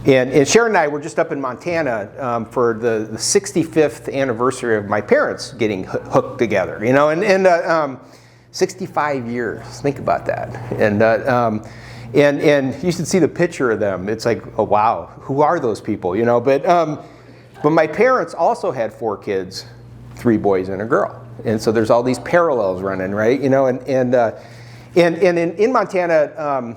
And Sharon and I were just up in Montana for the 65th anniversary of my parents getting hooked together, you know, and 65 years, think about that. And you should see the picture of them. It's like, oh wow, who are those people, you know? But my parents also had 4 kids, 3 boys and a girl. And so there's all these parallels running, right? You know, and in Montana,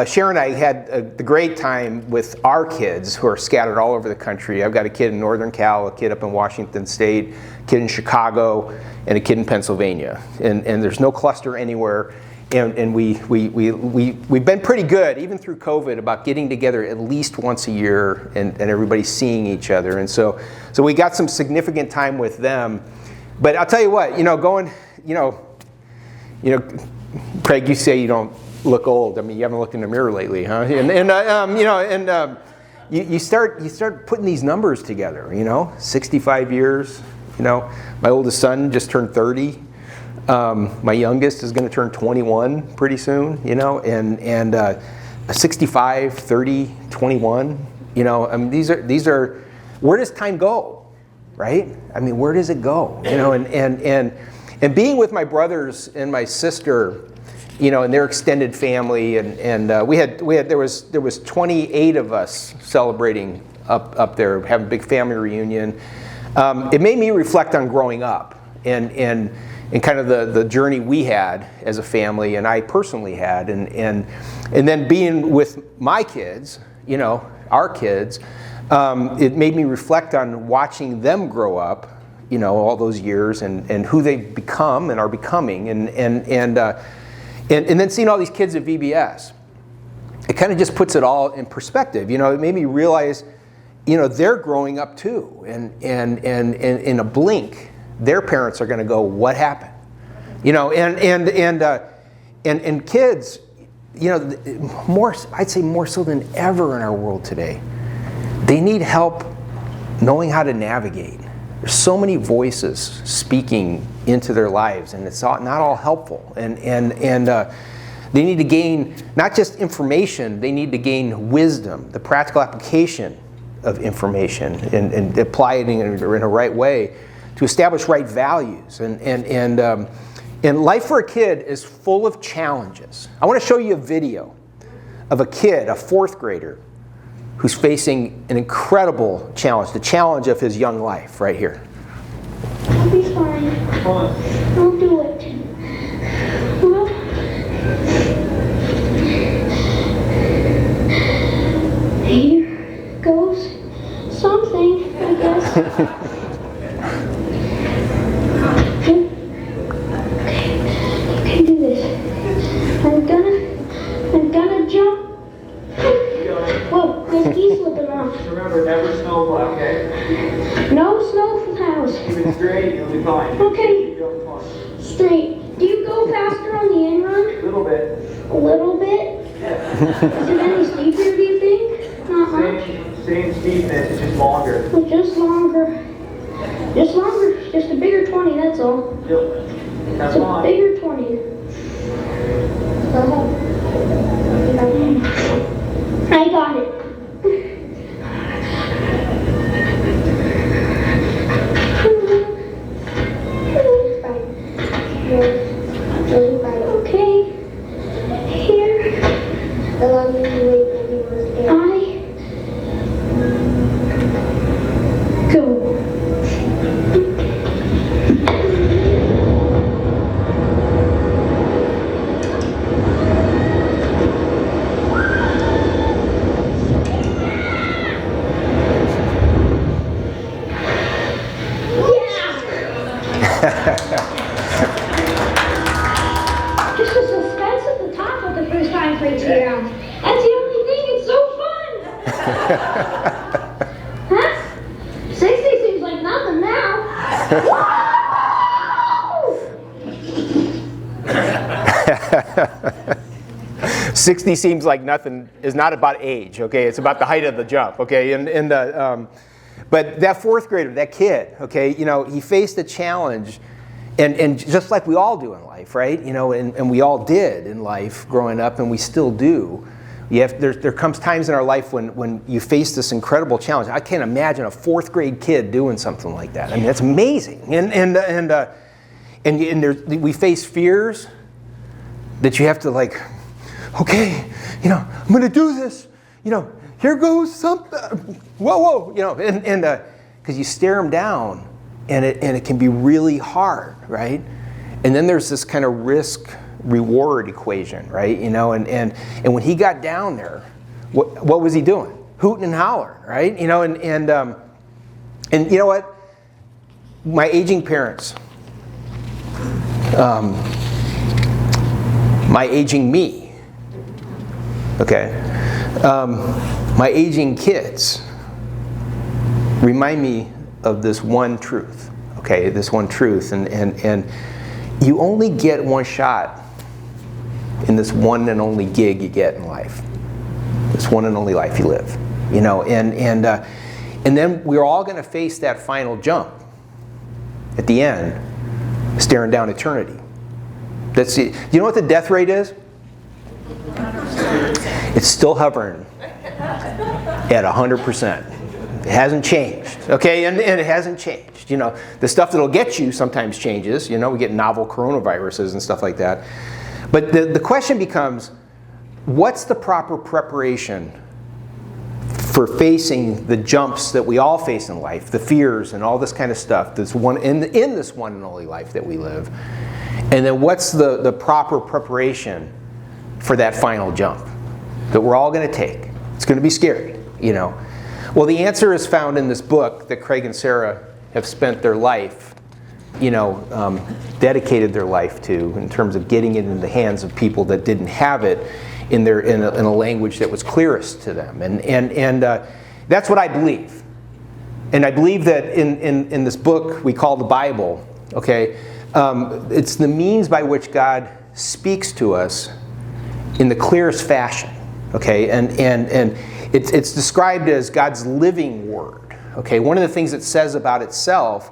Sharon and I had the great time with our kids who are scattered all over the country. I've got a kid in Northern Cal, a kid up in Washington State, a kid in Chicago, and a kid in Pennsylvania. And there's no cluster anywhere. And we've been pretty good, even through COVID, about getting together at least once a year and everybody seeing each other. And so we got some significant time with them. But I'll tell you what, you know, going, you know, Craig, you say you don't look old. I mean, you haven't looked in the mirror lately, huh? You know, you start putting these numbers together. You know, 65 years. You know, my oldest son just turned 30. My youngest is going to turn 21 pretty soon. You know, and 65, 30, 21. You know, I mean, these are. Where does time go, right? I mean, where does it go? You know, and being with my brothers and my sister, you know, and their extended family, and there was 28 of us celebrating up there, having a big family reunion. It made me reflect on growing up and kind of the journey we had as a family, and I personally had, and then being with my kids, you know, our kids, it made me reflect on watching them grow up, you know, all those years, and who they've become and are becoming, and then seeing all these kids at VBS, it kind of just puts it all in perspective. You know, it made me realize, you know, they're growing up too, and in a blink, their parents are going to go, "What happened?" You know, and kids, you know, I'd say more so than ever in our world today, they need help knowing how to navigate. There's so many voices speaking into their lives, and it's not all helpful. And they need to gain not just information, they need to gain wisdom, the practical application of information, and apply it in a right way to establish right values. And life for a kid is full of challenges. I want to show you a video of a kid, a 4th grader, who's facing an incredible challenge, the challenge of his young life, right here. I'll be fine. I'll do it. Well, here goes something, I guess. Okay, you can do this. I'm gonna jump. Whoa, my ski's slipping off. Remember, never snowfall, okay? No snow for the house. Keep it straight, you'll be fine. Okay. You'll be fine. Straight. Do you go faster on the end run? A little bit. A little bit? Yeah. Is it any steeper, do you think? Not much. Same steepness, it's just longer. Well, just longer. Just longer. Just a bigger 20, that's all. Yep. It's a bigger 20. I got it. Okay. Here. I go. Just the suspense at the top of the first time freaks me out. That's the only thing, it's so fun! Huh? 60 seems like nothing now. 60 seems like nothing is not about age, okay? It's about the height of the jump, okay? But that 4th grader, that kid, okay, you know, he faced a challenge, and just like we all do in life, right? You know, and we all did in life growing up, and we still do. There comes times in our life when you face this incredible challenge. I can't imagine a 4th grade kid doing something like that. I mean, that's amazing. And we face fears that you have to like, okay, I'm going to do this. Here goes something. Whoa, and because you stare them down, and it can be really hard, right? And then there's this kind of risk-reward equation, right? And when he got down there, what was he doing? Hooting and hollering, right? And you know what? My aging parents, my aging me, okay, my aging kids remind me of this one truth, okay, this one truth, and you only get one shot in this one and only gig you get in life, this one and only life you live, and then we're all going to face that final jump at the end, staring down eternity. That's it. You know what the death rate is? It's still hovering at 100%. It hasn't changed, okay? And it hasn't changed. The stuff that'll get you sometimes changes. We get novel coronaviruses and stuff like that. But the question becomes, what's the proper preparation for facing the jumps that we all face in life, the fears and all this kind of stuff that's in this one and only life that we live? And then what's the proper preparation for that final jump that we're all going to take? It's going to be scary, Well, the answer is found in this book that Craig and Sarah have spent their life, dedicated their life to, in terms of getting it in the hands of people that didn't have it in a language that was clearest to them. And that's what I believe. And I believe that in this book we call the Bible, okay, it's the means by which God speaks to us in the clearest fashion, okay, and it's described as God's living word, okay. One of the things it says about itself,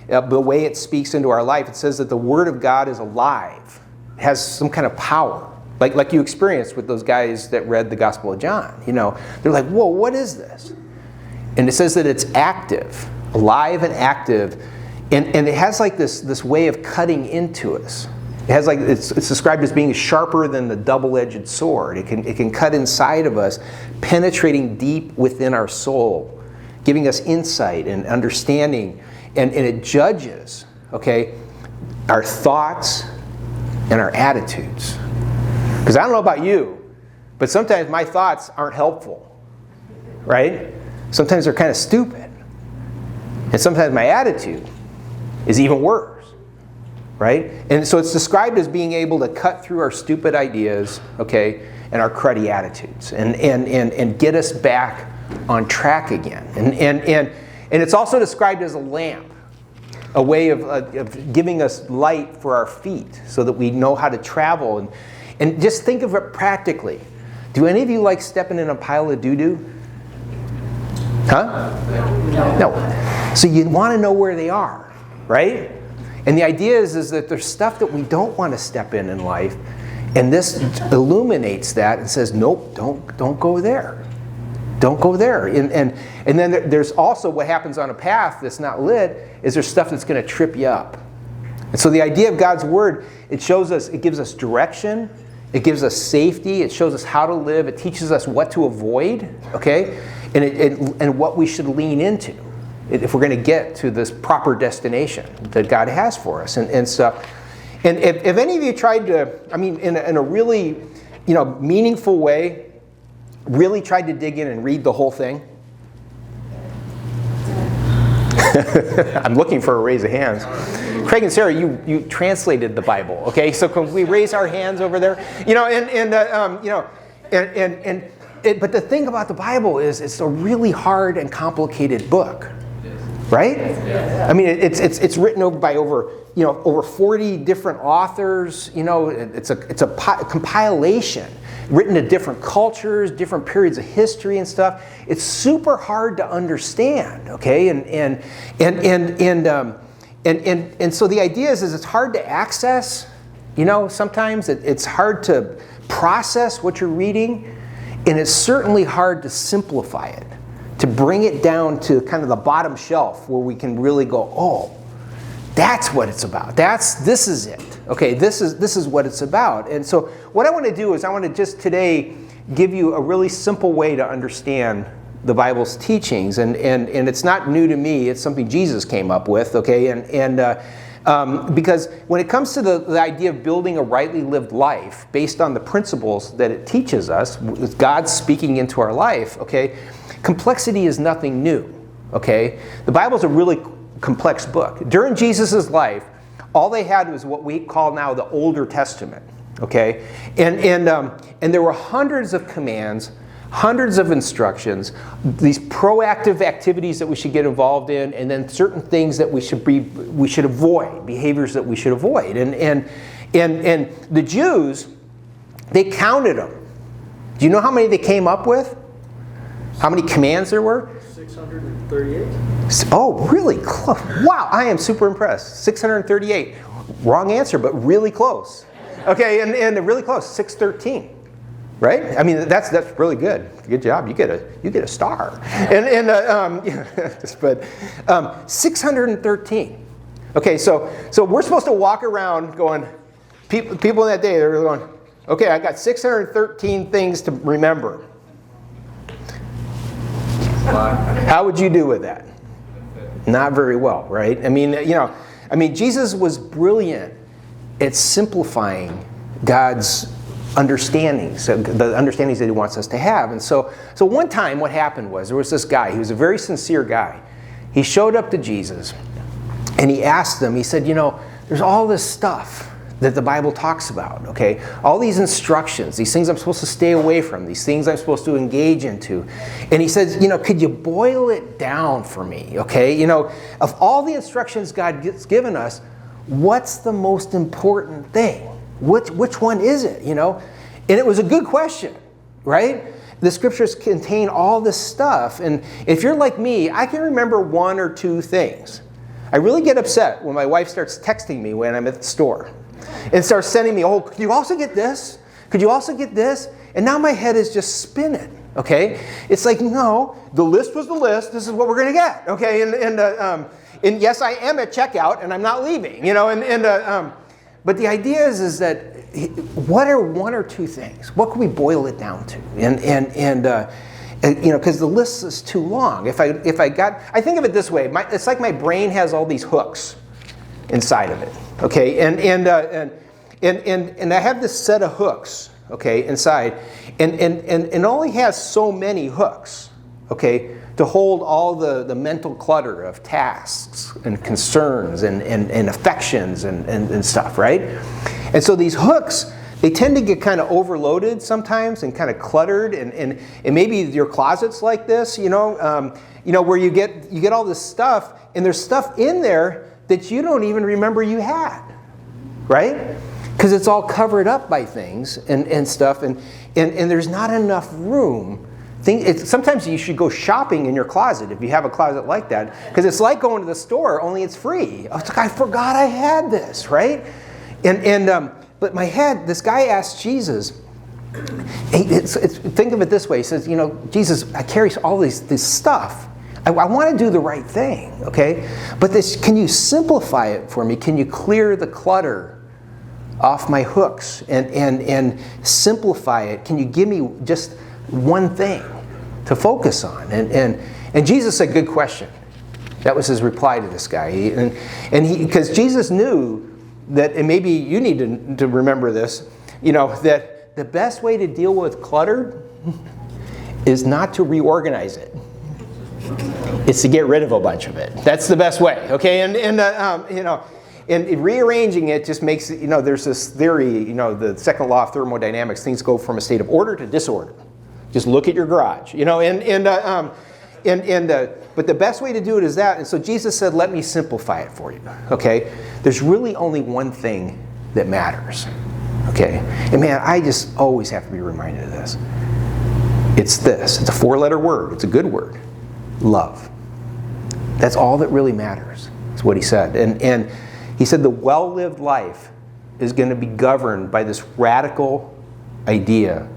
the way it speaks into our life, it says that the Word of God is alive, it has some kind of power, like you experienced with those guys that read the Gospel of John. They're like, whoa, what is this? And it says that it's active, alive and active. And it has like this way of cutting into us. It has it's described as being sharper than the double-edged sword. It can cut inside of us, penetrating deep within our soul, giving us insight and understanding, and it judges, okay, our thoughts and our attitudes. Because I don't know about you, but sometimes my thoughts aren't helpful, right? Sometimes they're kind of stupid. And sometimes my attitude is even worse, right? And so it's described as being able to cut through our stupid ideas, okay, and our cruddy attitudes, and get us back on track again. And it's also described as a lamp, a way of giving us light for our feet so that we know how to travel. And just think of it practically. Do any of you like stepping in a pile of doo-doo? Huh? No. So you want to know where they are, right? And the idea is that there's stuff that we don't want to step in life, and this illuminates that and says, nope, don't go there. Don't go there. And then there's also what happens on a path that's not lit is there's stuff that's going to trip you up. And so the idea of God's Word, it gives us direction, it gives us safety, it shows us how to live, it teaches us what to avoid, okay, and what we should lean into if we're going to get to this proper destination that God has for us and stuff. And if any of you tried to, I mean, in a really, meaningful way, really tried to dig in and read the whole thing? I'm looking for a raise of hands. Craig and Sarah, you translated the Bible, okay? So can we raise our hands over there? But the thing about the Bible is it's a really hard and complicated book, right? I mean, it's written by over 40 different authors. It's a compilation written to different cultures, different periods of history and stuff. It's super hard to understand, okay? And so the idea is it's hard to access. Sometimes it's hard to process what you're reading. And it's certainly hard to simplify it, to bring it down to kind of the bottom shelf where we can really go, oh, that's what it's about. This is it. Okay, this is what it's about. And so what I want to do is I want to just today give you a really simple way to understand the Bible's teachings. And it's not new to me. It's something Jesus came up with, okay? Because when it comes to the idea of building a rightly lived life based on the principles that it teaches us, with God speaking into our life, okay, complexity is nothing new, okay? The Bible's a really complex book. During Jesus' life, all they had was what we call now the Older Testament, okay? And there were hundreds of commands, hundreds of instructions, these proactive activities that we should get involved in, and then certain things that we should avoid, behaviors that we should avoid. And the Jews, they counted them. Do you know how many they came up with? How many commands there were? 638. Oh, really close. Wow, I am super impressed. 638. Wrong answer, but really close. Okay, and really close. 613. Right? I mean, that's really good. Good job. You get a star. But 613. Okay, so we're supposed to walk around going. People in that day, they're going, okay, I got 613 things to remember. How would you do with that? Not very well, right? I mean, Jesus was brilliant at simplifying God's understandings, the understandings that he wants us to have. And so one time what happened was there was this guy, he was a very sincere guy. He showed up to Jesus and he asked him, he said, there's all this stuff that the Bible talks about, okay? All these instructions, these things I'm supposed to stay away from, these things I'm supposed to engage into. And he says, could you boil it down for me, okay? Of all the instructions God has given us, what's the most important thing? Which one is it, And it was a good question, right? The scriptures contain all this stuff. And if you're like me, I can remember one or two things. I really get upset when my wife starts texting me when I'm at the store and starts sending me, oh, could you also get this? Could you also get this? And now my head is just spinning, okay? It's like, no, the list was the list. This is what we're going to get, okay? And yes, I am at checkout and I'm not leaving, but the idea is that what are one or two things? What can we boil it down to? Because the list is too long. I think of it this way. It's like my brain has all these hooks inside of it. Okay, and I have this set of hooks. Okay, inside, and it only has so many hooks. Okay, to hold all the mental clutter of tasks and concerns and affections and stuff, right? And so these hooks, they tend to get kind of overloaded sometimes and kind of cluttered, and maybe your closet's like this, where you get all this stuff, and there's stuff in there that you don't even remember you had, right? Because it's all covered up by things and stuff, and there's not enough room. Sometimes you should go shopping in your closet if you have a closet like that, because it's like going to the store, only it's free. It's like, I forgot I had this, right? But my head, this guy asked Jesus, think of it this way. He says, Jesus, I carry all this stuff. I want to do the right thing, okay? But can you simplify it for me? Can you clear the clutter off my hooks and simplify it? Can you give me just one thing to focus on? And Jesus said, good question. That was his reply to this guy. Because Jesus knew that, and maybe you need to remember this, that the best way to deal with clutter is not to reorganize it. It's to get rid of a bunch of it. That's the best way, okay? And rearranging it just makes it, there's this theory, the second law of thermodynamics, things go from a state of order to disorder. Just look at your garage, but the best way to do it is that. And so Jesus said, let me simplify it for you, okay? There's really only one thing that matters, okay? And man, I just always have to be reminded of this. It's this. It's a 4-letter word. It's a good word. Love. That's all that really matters, is what he said. And he said the well-lived life is going to be governed by this radical idea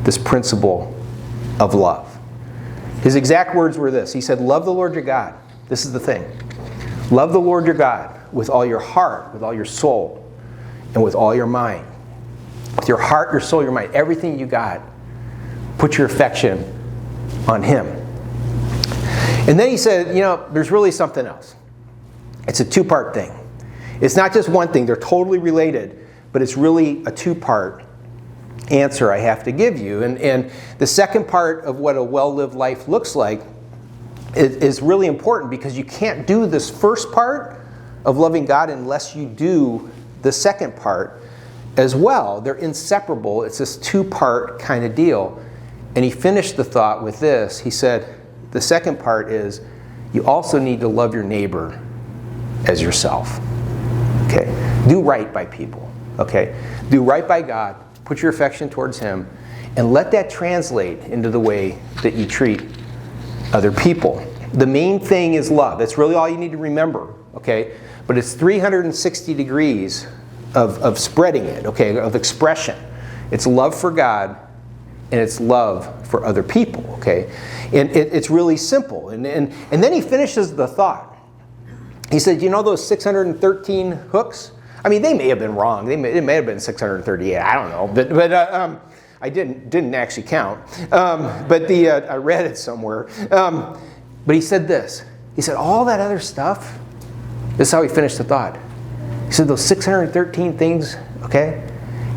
this principle of love. His exact words were this. He said, love the Lord your God. This is the thing. Love the Lord your God with all your heart, with all your soul, and with all your mind. With your heart, your soul, your mind, everything you got, put your affection on Him. And then he said, there's really something else. It's a two-part thing. It's not just one thing. They're totally related, but it's really a two-part answer I have to give you. And the second part of what a well-lived life looks like is really important, because you can't do this first part of loving God unless you do the second part as well. They're inseparable. It's this two-part kind of deal. And he finished the thought with this. He said, the second part is you also need to love your neighbor as yourself. Okay? Do right by people. Okay? Do right by God. Put your affection towards Him. And let that translate into the way that you treat other people. The main thing is love. That's really all you need to remember. Okay? But it's 360 degrees of spreading it. Okay? Of expression. It's love for God, and it's love for other people. Okay? And it's really simple. And then he finishes the thought. He said, those 613 hooks? I mean, they may have been wrong. It may have been 638. I don't know. But I didn't actually count. But I read it somewhere. But he said this. He said, all that other stuff, this is how he finished the thought. He said, those 613 things, okay?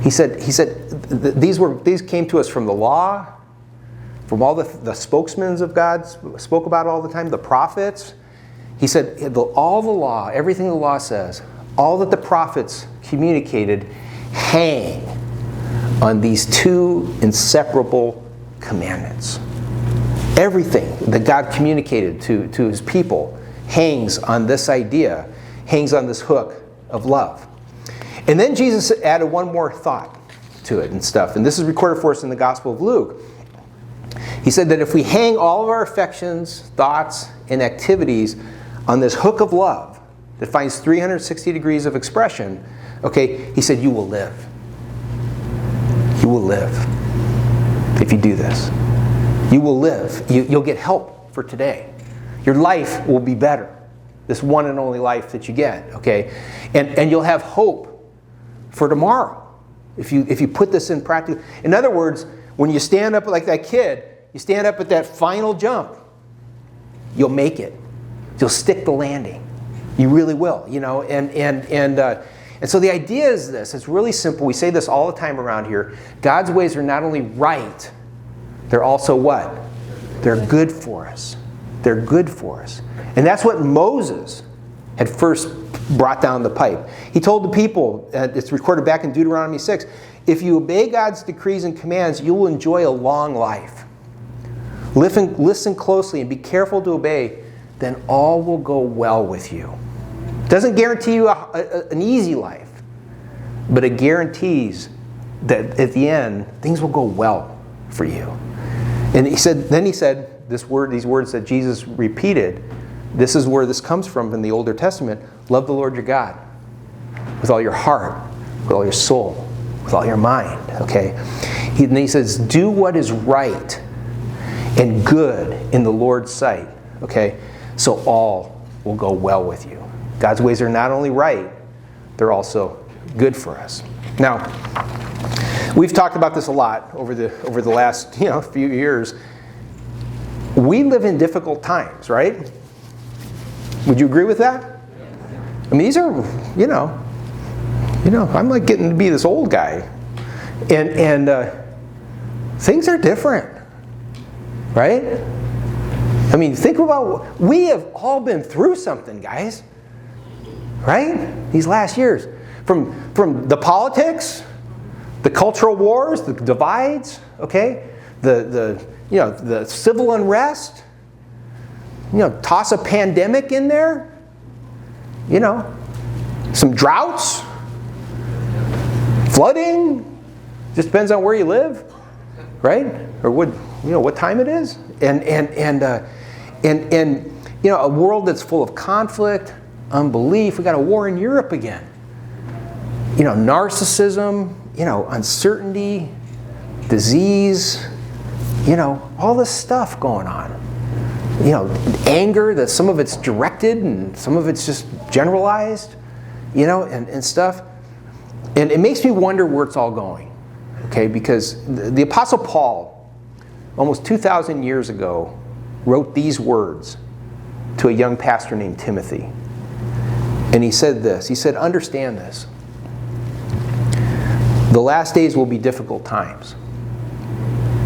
He said these came to us from the law, from all the spokesmen of God spoke about all the time, the prophets. He said, all the law, everything the law says, all that the prophets communicated hang on these two inseparable commandments. Everything that God communicated to His people hangs on this idea, hangs on this hook of love. And then Jesus added one more thought to it and stuff. And this is recorded for us in the Gospel of Luke. He said that if we hang all of our affections, thoughts, and activities on this hook of love that finds 360 degrees of expression, okay, he said, you will live. You will live if you do this. You will live. You'll get help for today. Your life will be better. This one and only life that you get, okay? And you'll have hope for tomorrow if you put this in practice. In other words, when you stand up like that kid, you stand up at that final jump, you'll make it. You'll stick the landing. You really will, And so the idea is this. It's really simple. We say this all the time around here. God's ways are not only right, they're also what? They're good for us. They're good for us. And that's what Moses had first brought down the pipe. He told the people, it's recorded back in Deuteronomy 6, if you obey God's decrees and commands, you will enjoy a long life. Listen closely and be careful to obey, then all will go well with you. It doesn't guarantee you an easy life, but it guarantees that at the end, things will go well for you. And he said, these words that Jesus repeated, this is where this comes from in the Older Testament. Love the Lord your God with all your heart, with all your soul, with all your mind. Okay? And he says, do what is right and good in the Lord's sight. Okay? So all will go well with you. God's ways are not only right, they're also good for us. Now, we've talked about this a lot over the last few years. We live in difficult times, right? Would you agree with that? I mean, these are, I'm like getting to be this old guy. And things are different, right? I mean, think about, we have all been through something, guys. Right? These last years. From the politics, the cultural wars, the divides, okay? The civil unrest, toss a pandemic in there, some droughts, flooding, just depends on where you live, right? Or what time it is, and a world that's full of conflict, unbelief. We got a war in Europe again. Narcissism, uncertainty, disease, all this stuff going on. Anger, that some of it's directed and some of it's just generalized, and stuff. And it makes me wonder where it's all going, okay? Because the Apostle Paul, almost 2,000 years ago, wrote these words to a young pastor named Timothy. And he said this, he said, understand this. The last days will be difficult times.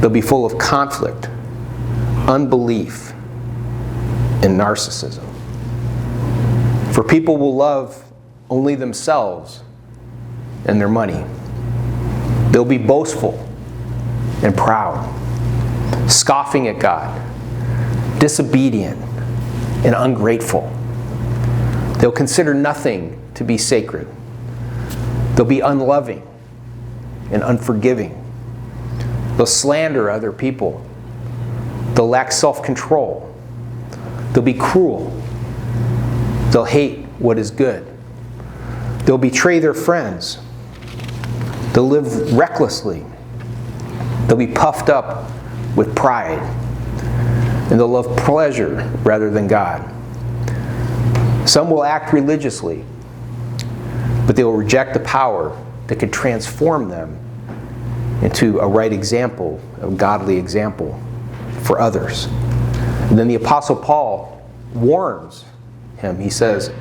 They'll be full of conflict, unbelief, and narcissism. For people will love only themselves and their money. They'll be boastful and proud, scoffing at God, disobedient and ungrateful. They'll consider nothing to be sacred. They'll be unloving and unforgiving. They'll slander other people. They'll lack self-control. They'll be cruel. They'll hate what is good. They'll betray their friends. They'll live recklessly. They'll be puffed up with pride. And they'll love pleasure rather than God. Some will act religiously, but they will reject the power that could transform them into a right example, a godly example for others. And then the Apostle Paul warns him. He says,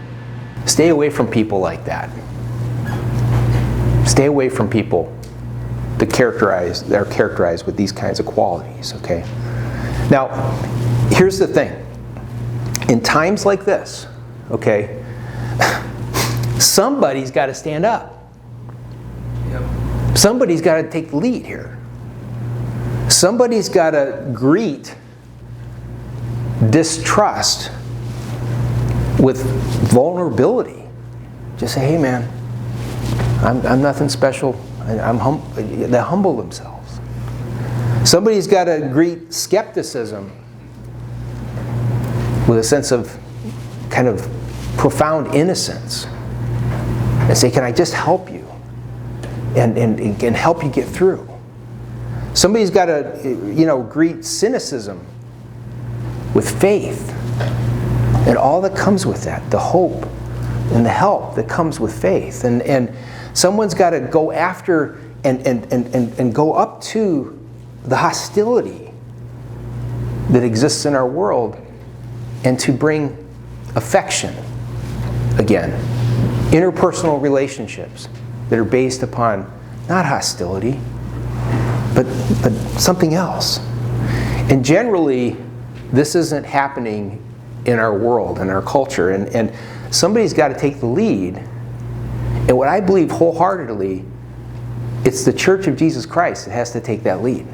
stay away from people like that. Stay away from people that are characterized with these kinds of qualities, okay? Now, here's the thing. In times like this, okay, somebody's got to stand up. Somebody's got to take the lead here. Somebody's got to greet distrust with vulnerability. Just say, hey man, I'm nothing special. They humble themselves. Somebody's got to greet skepticism with a sense of kind of profound innocence and say, can I just help you and help you get through? Somebody's got to greet cynicism with faith and all that comes with that, the hope and the help that comes with faith. And someone's got to go after and go up to the hostility that exists in our world and to bring affection again, interpersonal relationships that are based upon not hostility, but something else. And generally, this isn't happening in our world, in our culture, and somebody's got to take the lead. And what I believe wholeheartedly, it's the Church of Jesus Christ that has to take that lead.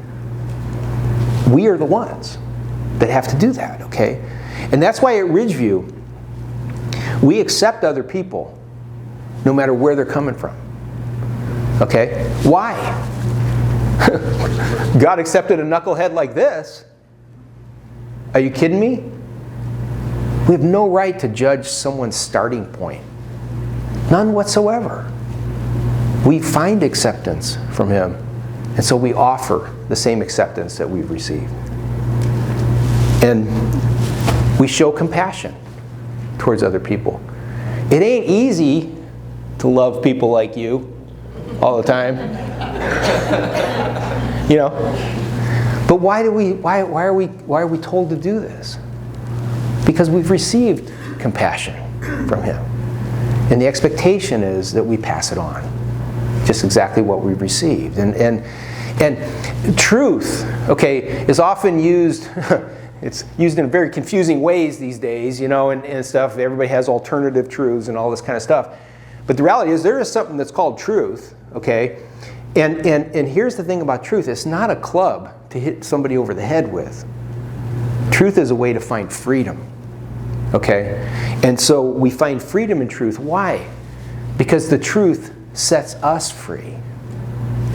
We are the ones that have to do that, okay? And that's why at Ridgeview, we accept other people no matter where they're coming from. Okay? Why? God accepted a knucklehead like this. Are you kidding me? We have no right to judge someone's starting point. None whatsoever. We find acceptance from Him, and so we offer the same acceptance that we've received. And we show compassion towards other people. It ain't easy to love people like you all the time. But why are we told to do this? Because we've received compassion from Him. And the expectation is that we pass it on. Just exactly what we've received. And truth, okay, is often used, it's used in very confusing ways these days, and stuff. Everybody has alternative truths and all this kind of stuff. But the reality is there is something that's called truth, okay? And here's the thing about truth. It's not a club to hit somebody over the head with. Truth is a way to find freedom, okay? And so we find freedom in truth. Why? Because the truth sets us free.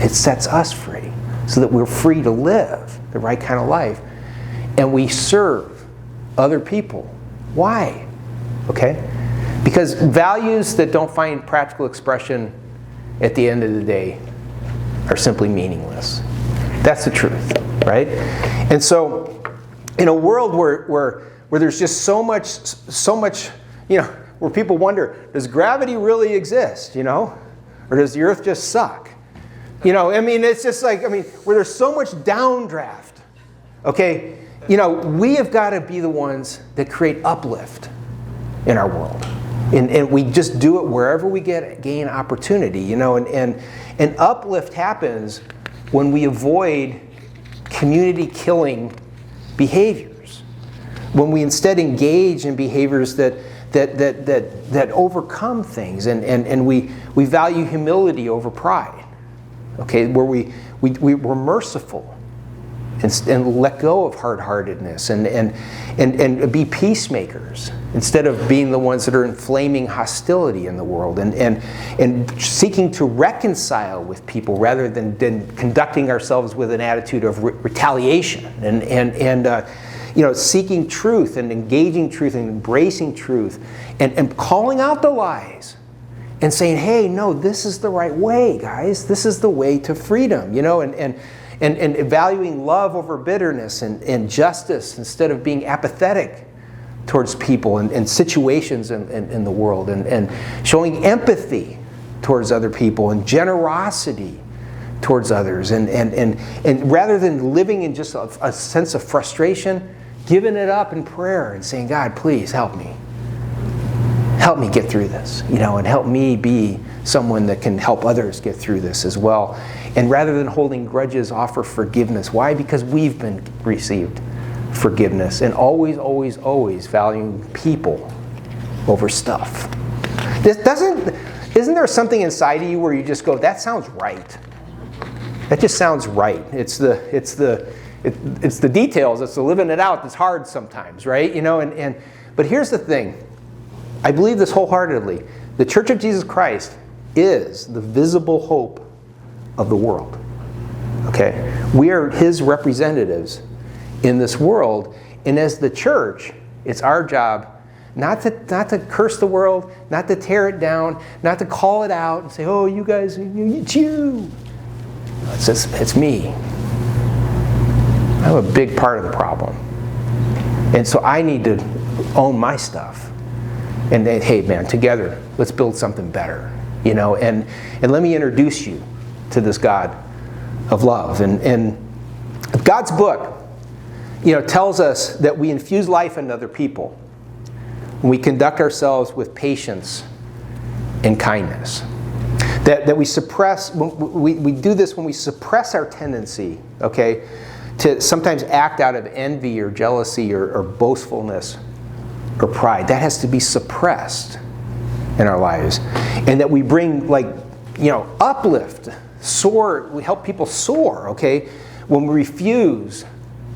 It sets us free so that we're free to live the right kind of life. And we serve other people. Why? Okay? Because values that don't find practical expression at the end of the day are simply meaningless. That's the truth, right? And so, in a world where there's just so much, where people wonder, does gravity really exist, or does the earth just suck? It's just like, where there's so much downdraft, okay? We have got to be the ones that create uplift in our world. And we just do it wherever we gain opportunity, and uplift happens when we avoid community-killing behaviors. When we instead engage in behaviors that overcome things, and we value humility over pride. Okay, where we're merciful and let go of hard-heartedness and be peacemakers instead of being the ones that are inflaming hostility in the world and seeking to reconcile with people rather than conducting ourselves with an attitude of retaliation and seeking truth and engaging truth and embracing truth and calling out the lies and saying, hey, no, this is the right way, guys. This is the way to freedom, and valuing love over bitterness and justice instead of being apathetic towards people and situations in the world, and showing empathy towards other people and generosity towards others, and rather than living in just a sense of frustration, giving it up in prayer and saying, God, please help me. Help me get through this, and help me be someone that can help others get through this as well. And rather than holding grudges, offer forgiveness. Why? Because we've been received forgiveness, and always, always, always valuing people over stuff. Isn't there something inside of you where you just go, that sounds right? That just sounds right. It's the details. It's the living it out that's hard sometimes, right? But here's the thing. I believe this wholeheartedly. The Church of Jesus Christ is the visible hope of the world. Okay? We are His representatives in this world, and as the church, it's our job not to curse the world, not to tear it down, not to call it out and say, oh, you guys, it's you. It's me. I'm a big part of the problem. And so I need to own my stuff. And then, hey, man, together, let's build something better. And let me introduce you to this God of love. And God's book, tells us that we infuse life into other people when we conduct ourselves with patience and kindness. That we suppress, we do this when we suppress our tendency, okay, to sometimes act out of envy or jealousy or boastfulness or pride. That has to be suppressed in our lives. And that we bring, uplift, soar, we help people soar, okay, when we refuse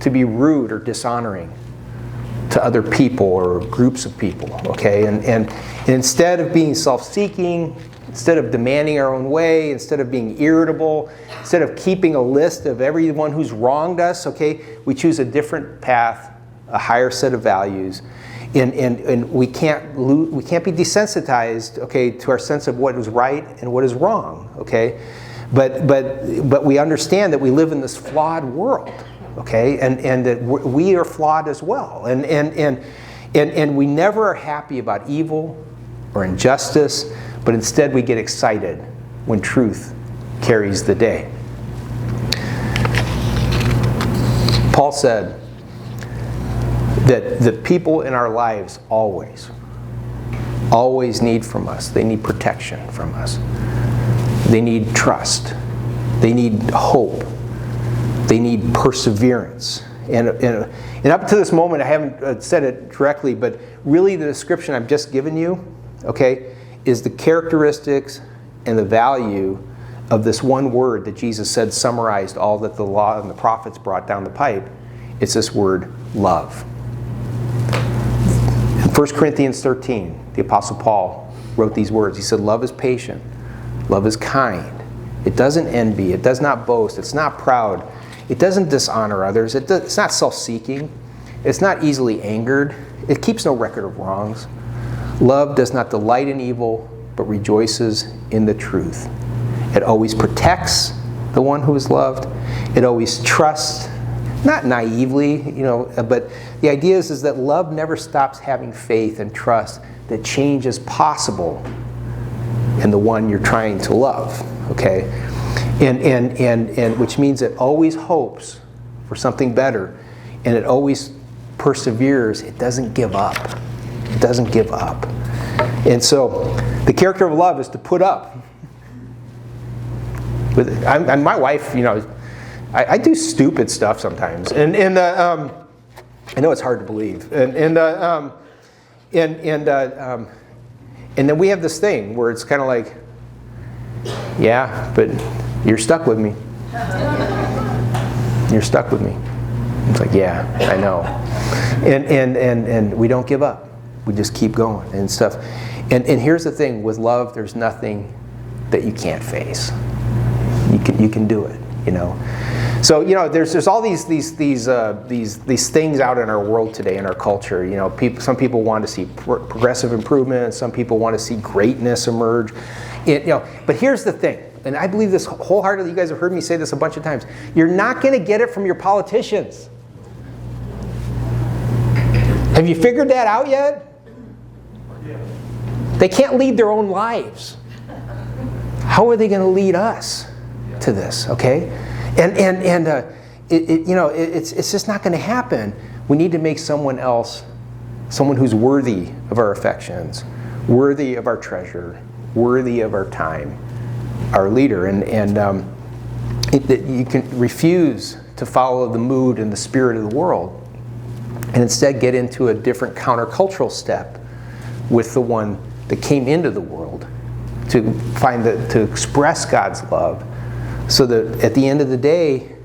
to be rude or dishonoring to other people or groups of people, okay? And instead of being self-seeking, instead of demanding our own way, instead of being irritable, instead of keeping a list of everyone who's wronged us, okay, we choose a different path, a higher set of values, and we can't be desensitized, okay, to our sense of what is right and what is wrong, okay? But we understand that we live in this flawed world, okay, and that we are flawed as well, and we never are happy about evil or injustice, but instead we get excited when truth carries the day. Paul said that the people in our lives always need from us. They need protection from us. They need trust. They need hope. They need perseverance. And up to this moment, I haven't said it directly, but really the description I've just given you, okay, is the characteristics and the value of this one word that Jesus said summarized all that the law and the prophets brought down the pipe. It's this word, love. In 1 Corinthians 13, the Apostle Paul wrote these words. He said, love is patient. Love is kind. It doesn't envy. It does not boast. It's not proud. It doesn't dishonor others. It's not self-seeking. It's not easily angered. It keeps no record of wrongs. Love does not delight in evil, but rejoices in the truth. It always protects the one who is loved. It always trusts, not naively, but the idea is that love never stops having faith and trust that change is possible in the one you're trying to love, okay? And which means it always hopes for something better, and it always perseveres. It doesn't give up. It doesn't give up. And so the character of love is to put up. And my wife, I do stupid stuff sometimes, and I know it's hard to believe, and then we have this thing where it's kind of like, yeah, but you're stuck with me. You're stuck with me. It's like, yeah, I know, and we don't give up. We just keep going and stuff. And here's the thing: with love, there's nothing that you can't face. You can do it. So there's all these things out in our world today, in our culture. Some people want to see progressive improvement. Some people want to see greatness emerge. But here's the thing, and I believe this wholeheartedly. You guys have heard me say this a bunch of times. You're not going to get it from your politicians. Have you figured that out yet? They can't lead their own lives. How are they going to lead us to this? Okay, it's just not going to happen. We need to make someone else, someone who's worthy of our affections, worthy of our treasure, worthy of our time, our leader. You can refuse to follow the mood and the spirit of the world, and instead get into a different countercultural step with the one that came into the world to express God's love, so that at the end of the day,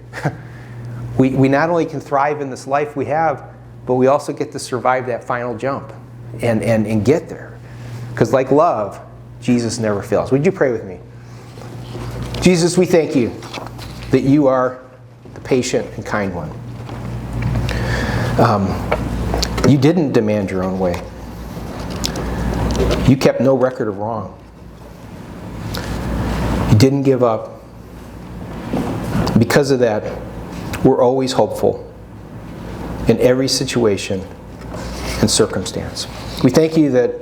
we not only can thrive in this life we have, but we also get to survive that final jump and get there. Because like love, Jesus never fails. Would you pray with me? Jesus, we thank you that you are the patient and kind one. You didn't demand your own way. You kept no record of wrong. You didn't give up. Because of that, we're always hopeful in every situation and circumstance. We thank you that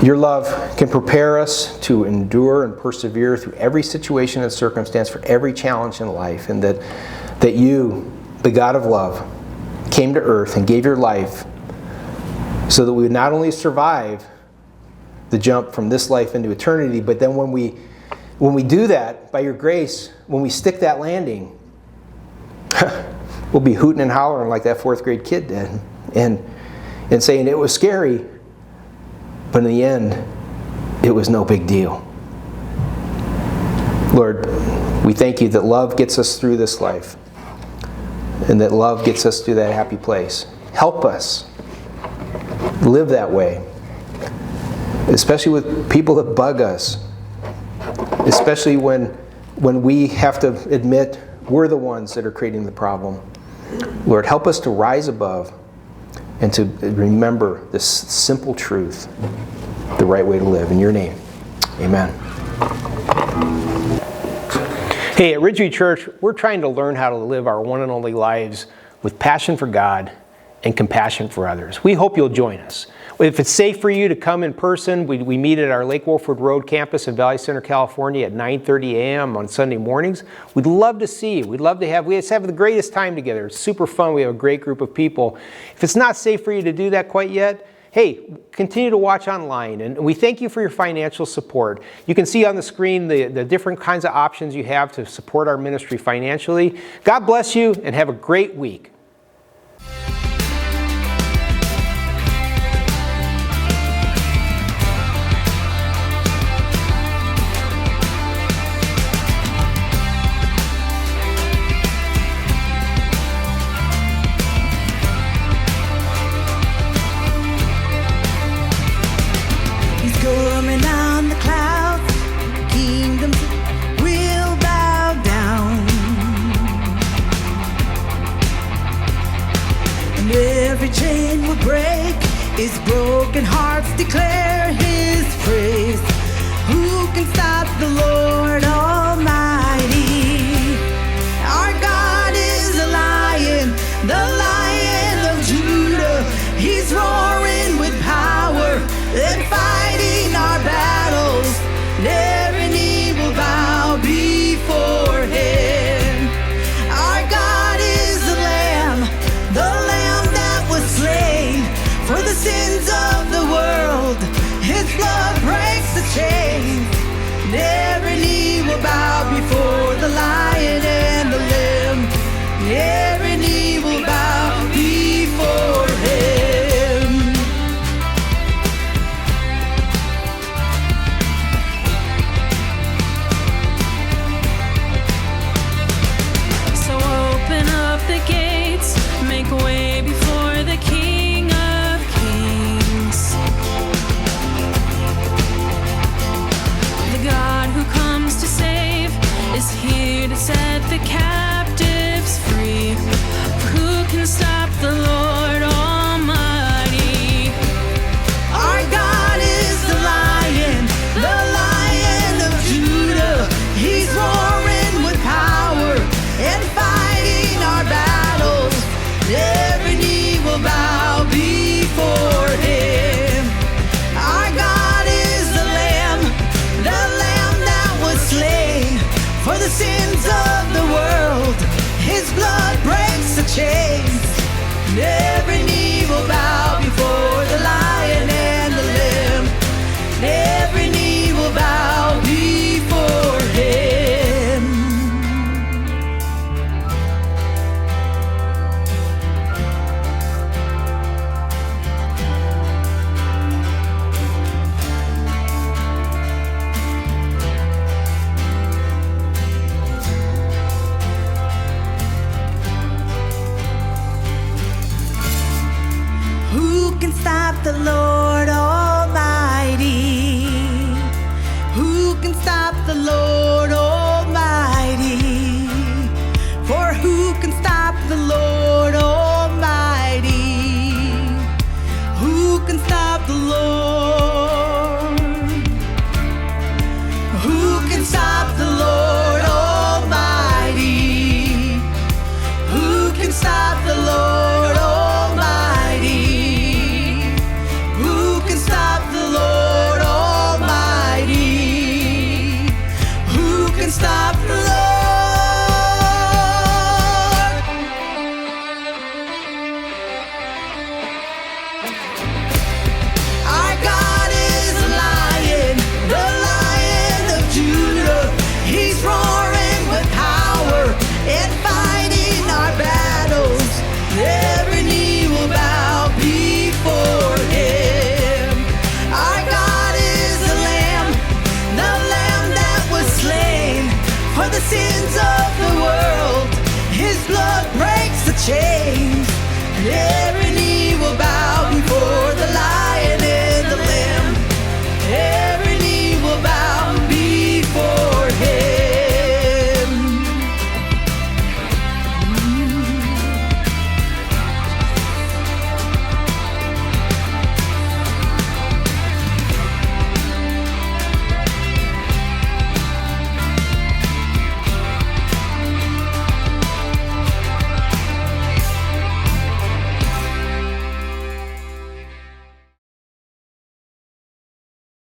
your love can prepare us to endure and persevere through every situation and circumstance, for every challenge in life, and that you, the God of love, came to earth and gave your life so that we would not only survive the jump from this life into eternity, but then when we do that, by your grace, when we stick that landing, we'll be hooting and hollering like that 4th grade kid did, and saying it was scary, but in the end, it was no big deal. Lord, we thank you that love gets us through this life, and that love gets us to that happy place. Help us live that way, especially with people that bug us, especially when we have to admit we're the ones that are creating the problem. Lord, help us to rise above and to remember this simple truth, the right way to live. In your name, amen. Hey, at Ridgeview Church, we're trying to learn how to live our one and only lives with passion for God and compassion for others. We hope you'll join us. If it's safe for you to come in person, we meet at our Lake Wolford Road campus in Valley Center, California at 9:30 a.m. on Sunday mornings. We'd love to see you. We just have the greatest time together. It's super fun. We have a great group of people. If it's not safe for you to do that quite yet, hey, continue to watch online, and we thank you for your financial support. You can see on the screen the different kinds of options you have to support our ministry financially. God bless you, and have a great week. Every chain will break, his broken hearts declare his praise. Who can stop the Lord Almighty? Our God is a lion, the Lion of Judah. He's roaring with power and fighting our battles. Every knee will bow before him. Our God is the Lamb that was slain for the sins of the world. His blood breaks the chains. Every knee will bow before the Lion and the Lamb. Every knee will bow before him. So open up the gates, make way before the King of Kings. The God who comes to save is here to set the captives free. Who can stop the Lord Almighty? Our God is the Lion of Judah. He's roaring with power and fighting our battles. Every knee will bow before him. Our God is the Lamb that was slain for the sins of the world. His blood breaks the chains. Every knee will bow before the Lion and the Lamb. Every knee will bow before him. Who can stop the Lord Almighty? Who can stop the Lord Almighty? For who can stop the Lord Almighty? Who can stop the Lord? Who can stop the Lord Almighty? Who can stop the Lord Almighty? Who can stop the Lord Almighty? Who can stop the Lord? Our God is a lion, the Lion of Judah. He's roaring with power and fighting our battles. Every knee will bow before him. Our God is the Lamb that was slain for the sins of the world. His blood breaks the chains. Every